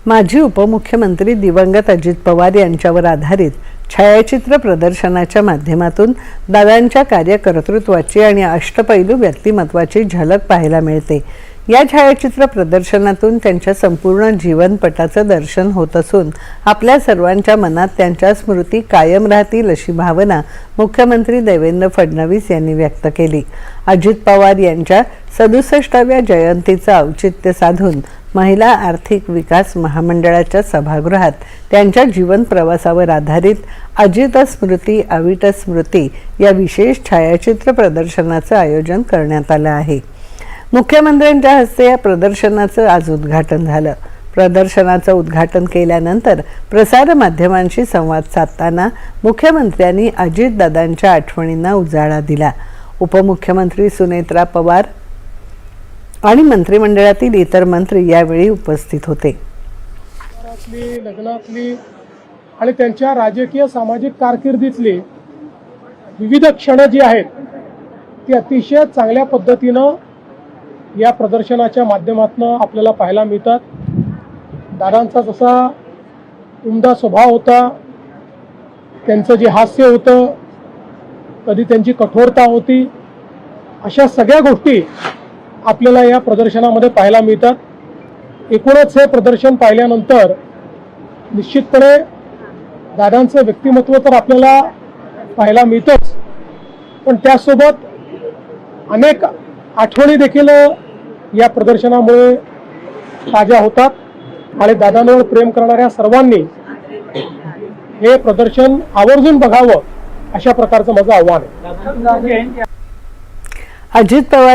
माजी उपमुख्यमंत्री दिवंगत अजित पवार यांच्यावर आधारित छायाचित्र प्रदर्शनाच्या माध्यमातून दादांच्या कार्यकर्तृत्वाची आणि अष्टपैलू व्यक्तिमत्वाची झलक पाहायला मिळते। या छायाचित्र प्रदर्शनातून त्यांच्या संपूर्ण जीवनपटाचं दर्शन होत असून आपल्या सर्वांच्या मनात त्यांच्या स्मृती कायम राहतील अशी भावना मुख्यमंत्री देवेंद्र फडणवीस यांनी व्यक्त केली। अजित पवार यांच्या 67व्या जयंतीचं औचित्य साधून महिला आर्थिक विकास महामंडळाच्या सभागृहात त्यांच्या जीवन प्रवासावर आधारित अजित स्मृती अविट स्मृती या विशेष छायाचित्र प्रदर्शनाचं आयोजन करण्यात आलं आहे। मुख्यमंत्र्यांच्या हस्ते या प्रदर्शनाचं आज उद्घाटन झालं। प्रदर्शनाचं उद्घाटन केल्यानंतर प्रसार माध्यमांशी संवाद साधताना मुख्यमंत्र्यांनी अजितदादांच्या आठवणींना उजाळा दिला। उपमुख्यमंत्री सुनेत्रा पवार आणि मंत्रिमंडळातील इतर मंत्री यावेळी उपस्थित होते। लग्नातली आणि त्यांच्या राजकीय सामाजिक कारकिर्दीतली विविध क्षण जी आहेत ती अतिशय चांगल्या पद्धतीनं या प्रदर्शनाच्या माध्यमातून आपल्याला पाहायला मिळतात। दादांचा जसा उमदा स्वभाव होता, त्यांचं जे हास्य होतं, कधी त्यांची कठोरता होती, अशा सगळ्या गोष्टी आपल्याला या प्रदर्शनामध्ये पाहायला मिळतात। एकूणच हे प्रदर्शन पाहिल्यानंतर निश्चितपणे दादांचं व्यक्तिमत्व तर आपल्याला पाहायला मिळतंच, पण त्यासोबत अनेक आठवणी देखील या प्रदर्शनामुळे ताज्या होतात आणि दादांवर प्रेम करणाऱ्या सर्वांनी हे प्रदर्शन आवर्जून बघावं अशा प्रकारचं माझं आव्हान आहे। अजित पवार